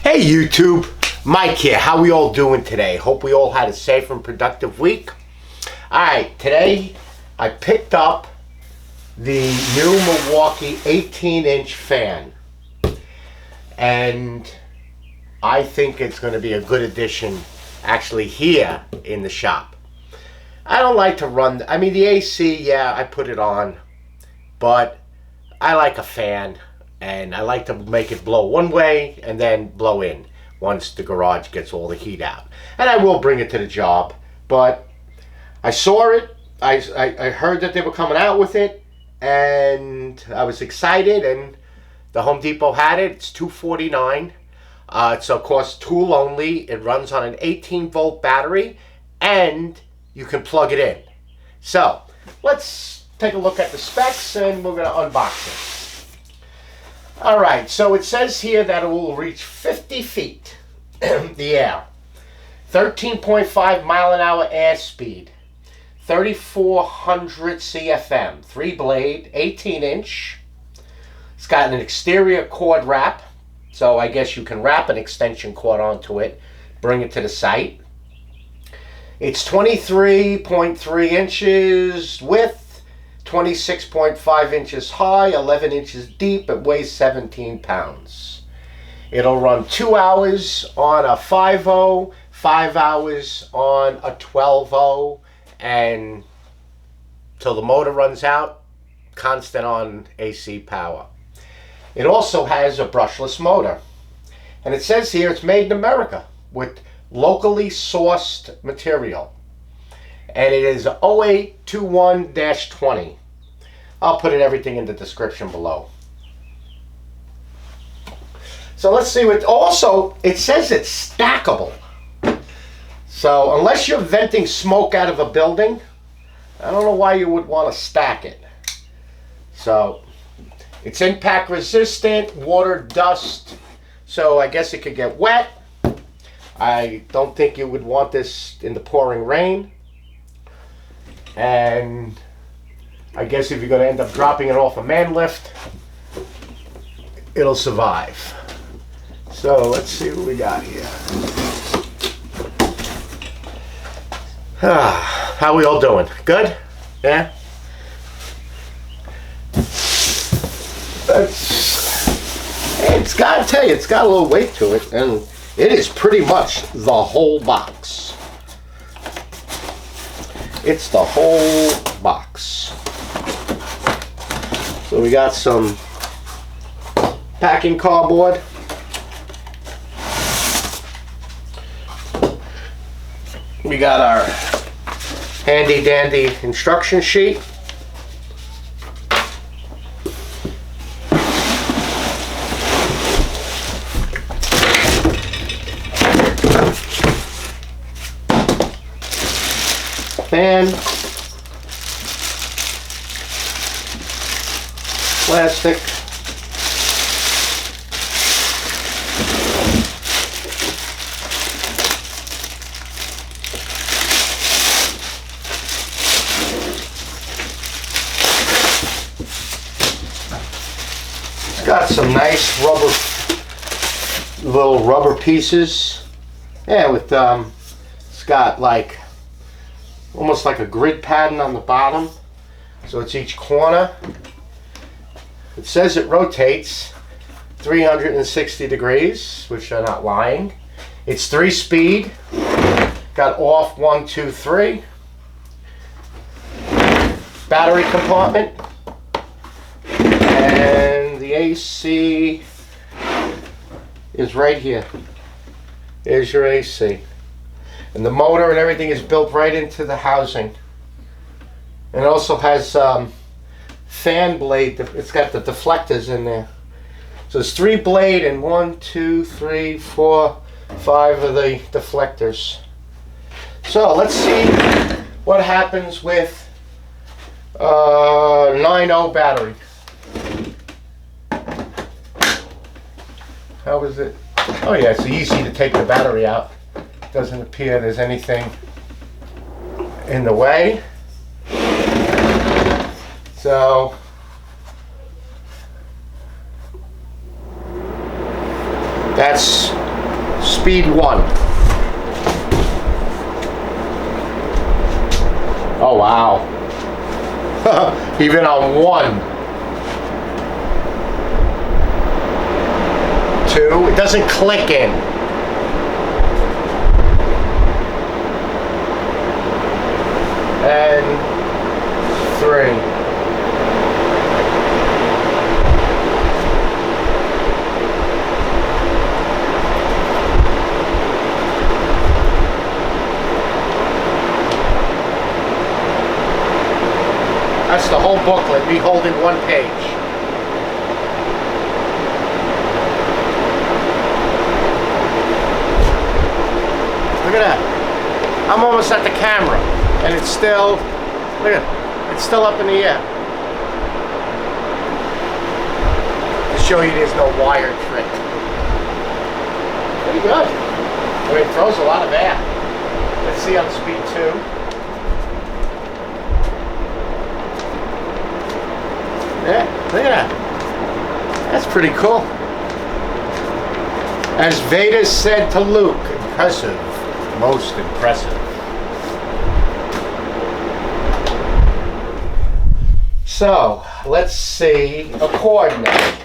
Hey YouTube, Mike here. How we all doing today? Hope we all had a safe and productive week. Alright, today I picked up the new Milwaukee 18-inch fan. And I think it's going to be a good addition actually here in the shop. I don't like to run, the AC, yeah, I put it on. But I like a fan. And I like to make it blow one way and then blow in once the garage gets all the heat out. And I will bring it to the job. But I saw it. I heard that they were coming out with it. And I was excited. And the Home Depot had it. It's $249. It's of course tool only. It runs on an 18-volt battery. And you can plug it in. So let's take a look at the specs and we're going to unbox it. Alright, so it says here that it will reach 50 feet, the air, 13.5 mile an hour air speed, 3,400 CFM, 3-blade, 18-inch. It's got an exterior cord wrap, so I guess you can wrap an extension cord onto it, bring it to the site. It's 23.3 inches width, 26.5 inches high, 11 inches deep. It weighs 17 pounds. It'll run 2 hours on a 5.0, 5 hours on a 12.0, and till the motor runs out, constant on AC power. It also has a brushless motor. And it says here it's made in America with locally sourced material. And it is 0821-20. I'll put everything in the description below. So let's see what, also it says it's stackable. So unless you're venting smoke out of a building, I don't know why you would want to stack it. So it's impact resistant, water, dust, so I guess it could get wet. I don't think you would want this in the pouring rain. And I guess if you're going to end up dropping it off a man lift, it'll survive. So let's see what we got here. How we all doing? Good? Yeah? It's got to tell you, it's got a little weight to it, and it is pretty much the whole box. It's the whole box. So we got some packing cardboard. We got our handy dandy instruction sheet. Fan, plastic, it's got some nice little rubber pieces. Yeah, with it's got like almost like a grid pattern on the bottom, so it's each corner. It says it rotates 360 degrees, which they're not lying. It's 3-speed, got off 1, 2, 3. Battery compartment, and the AC is right here. There's your AC. And the motor and everything is built right into the housing. And it also has fan blade. It's got the deflectors in there. So it's 3-blade and 1, 2, 3, 4, 5 of the deflectors. So let's see what happens with 9.0 battery. How is it? Oh yeah, it's easy to take the battery out. Doesn't appear there's anything in the way. So that's Speed 1. Oh wow. Even on 1. 2. It doesn't click in. And 3. That's the whole booklet, me holding 1 page. Look at that. I'm almost at the camera, and it's still, look at it, it's still up in the air. To show you there's no wire trick. Pretty good. I mean, it throws a lot of air. Let's see on speed 2. Yeah, look at that. That's pretty cool. As Vader said to Luke, impressive, most impressive. So, let's see a cord now.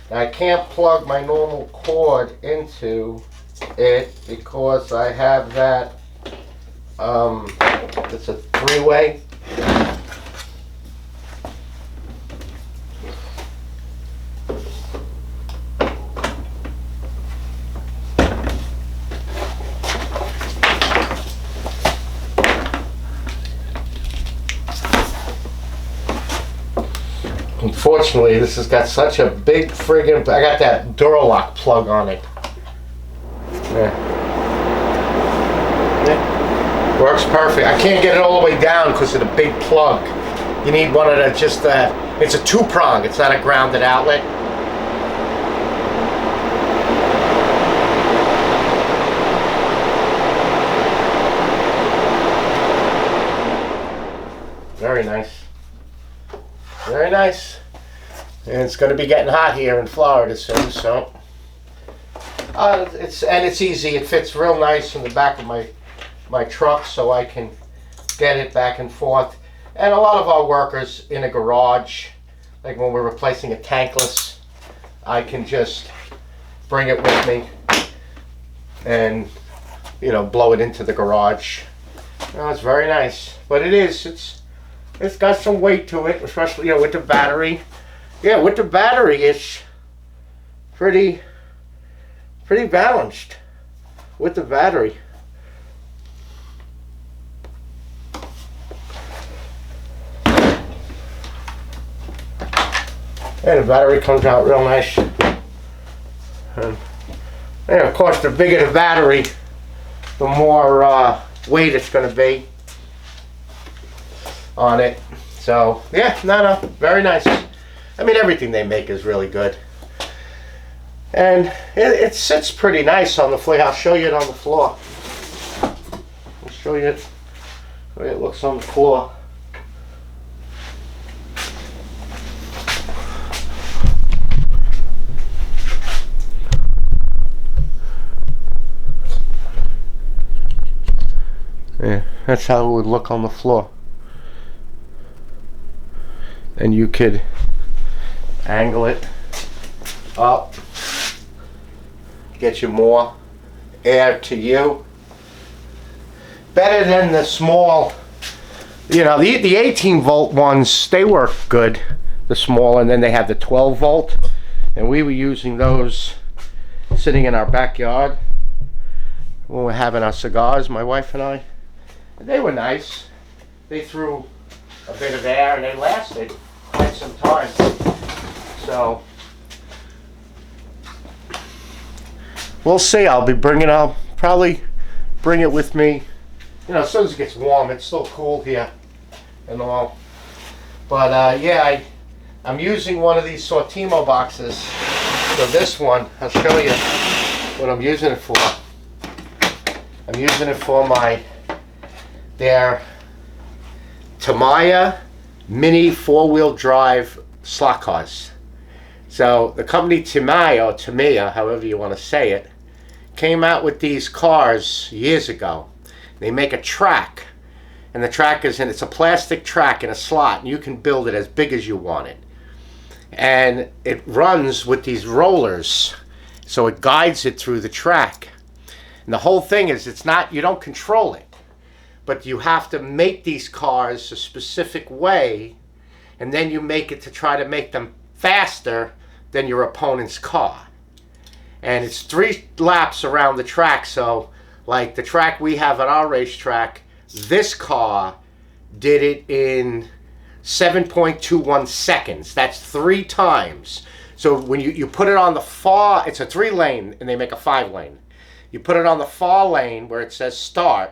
Now, I can't plug my normal cord into it because I have that, it's a 3-way. Unfortunately, this has got such a big friggin', I got that Duralock plug on it. Yeah. Yeah. Works perfect. I can't get it all the way down because of the big plug. You need one of the just, it's a 2-prong, it's not a grounded outlet. Very nice. Very nice. And it's going to be getting hot here in Florida soon, so it's easy. It fits real nice in the back of my truck, so I can get it back and forth. And a lot of our workers in a garage, like when we're replacing a tankless, I can just bring it with me and, you know, blow it into the garage. Oh, it's very nice, but it's got some weight to it, especially, you know, with the battery. Yeah, with the battery, it's pretty balanced with the battery. And the battery comes out real nice. And of course, the bigger the battery, the more weight it's going to be on it. So yeah, no, very nice. I mean, everything they make is really good, and it sits pretty nice on the floor. I'll show you it on the floor. I'll show you it the way it looks on the floor. Yeah, that's how it would look on the floor. And you could angle it up, get you more air to you. Better than the small, you know, the 18 volt ones, they work good, the small, and then they have the 12 volt. And we were using those sitting in our backyard when we're having our cigars, my wife and I. And they were nice. They threw a bit of air and they lasted quite some time. So we'll see. I'll probably bring it with me, you know, as soon as it gets warm. It's still cool here and all, but yeah, I'm using one of these Sortimo boxes. So this one, I'll show you what I'm using it for. I'm using it for their Tamiya mini 4-wheel drive slot cars. So the company Tamiya, or Tamiya, however you want to say it, came out with these cars years ago. They make a track, and the track it's a plastic track in a slot, and you can build it as big as you want it. And it runs with these rollers, so it guides it through the track. And the whole thing is, you don't control it, but you have to make these cars a specific way, and then you make it to try to make them faster than your opponent's car. And it's 3 laps around the track. So like the track we have at our racetrack, this car did it in 7.21 seconds. That's 3 times. So when you put it on the far, it's a 3-lane, and they make a 5-lane. You put it on the far lane where it says start,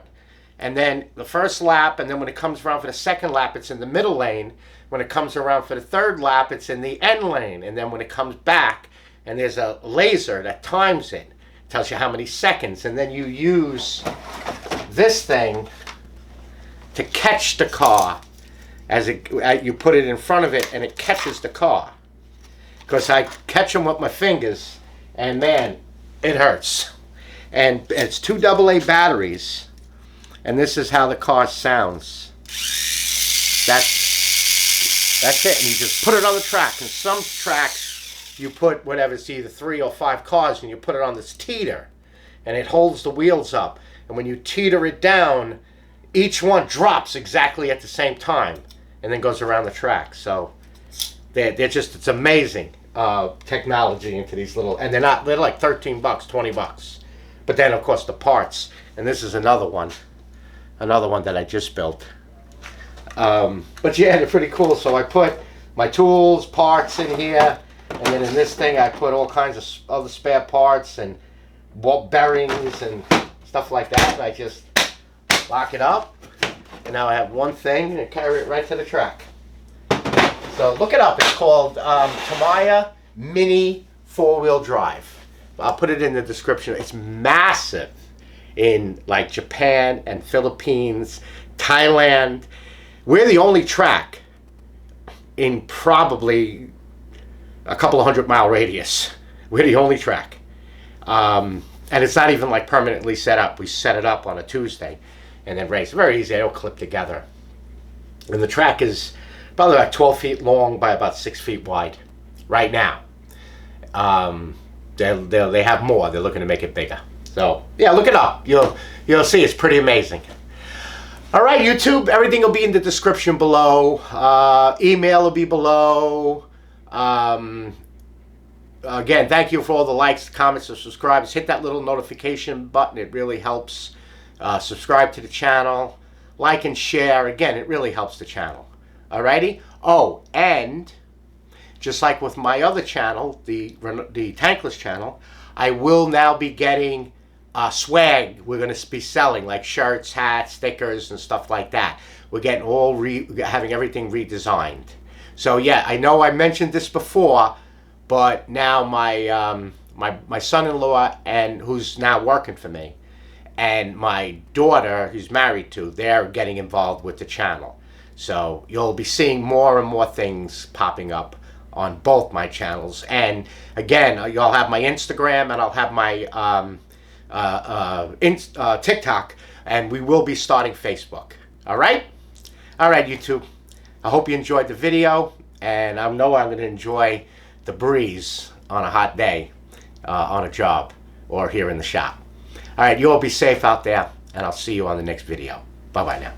and then the first lap, and then when it comes around for the second lap, it's in the middle lane. When it comes around for the third lap, it's in the end lane. And then when it comes back, and there's a laser that times it, tells you how many seconds. And then you use this thing to catch the car as you put it in front of it, and it catches the car. Because I catch them with my fingers, and man, it hurts. And it's 2 AA batteries, and this is how the car sounds. That's it, and you just put it on the track. And some tracks, you put whatever, it's either 3 or 5 cars, and you put it on this teeter, and it holds the wheels up. And when you teeter it down, each one drops exactly at the same time, and then goes around the track. So it's amazing technology into these little, and they're like $13, $20. But then of course the parts, and this is another one that I just built. But yeah, they're pretty cool. So I put my tools, parts in here, and then in this thing I put all kinds of other spare parts and bearings and stuff like that. And I just lock it up, and now I have one thing and carry it right to the track. So look it up. It's called Tamiya Mini 4-wheel drive. I'll put it in the description. It's massive in like Japan and Philippines, Thailand. We're the only track in probably a couple of 100-mile radius. We're the only track. And it's not even like permanently set up. We set it up on a Tuesday and then race. Very easy. It'll clip together. And the track is probably about 12 feet long by about 6 feet wide right now. They have more. They're looking to make it bigger. So yeah, look it up. You'll see. It's pretty amazing. All right, YouTube. Everything will be in the description below. Email will be below. Again, thank you for all the likes, comments, and subscribes. Hit that little notification button. It really helps. Subscribe to the channel. Like and share. Again, it really helps the channel. Alrighty. Oh, and just like with my other channel, the Tankless channel, I will now be getting swag. We're going to be selling like shirts, hats, stickers, and stuff like that. We're getting having everything redesigned. So yeah, I know I mentioned this before, but now my my son-in-law, and who's now working for me, and my daughter, who's married to, they're getting involved with the channel. So you'll be seeing more and more things popping up on both my channels. And again, you'll have my Instagram, and I'll have my TikTok, and we will be starting Facebook. All right, YouTube. I hope you enjoyed the video, and I know I'm going to enjoy the breeze on a hot day on a job or here in the shop. All right, you all be safe out there, and I'll see you on the next video. Bye-bye now.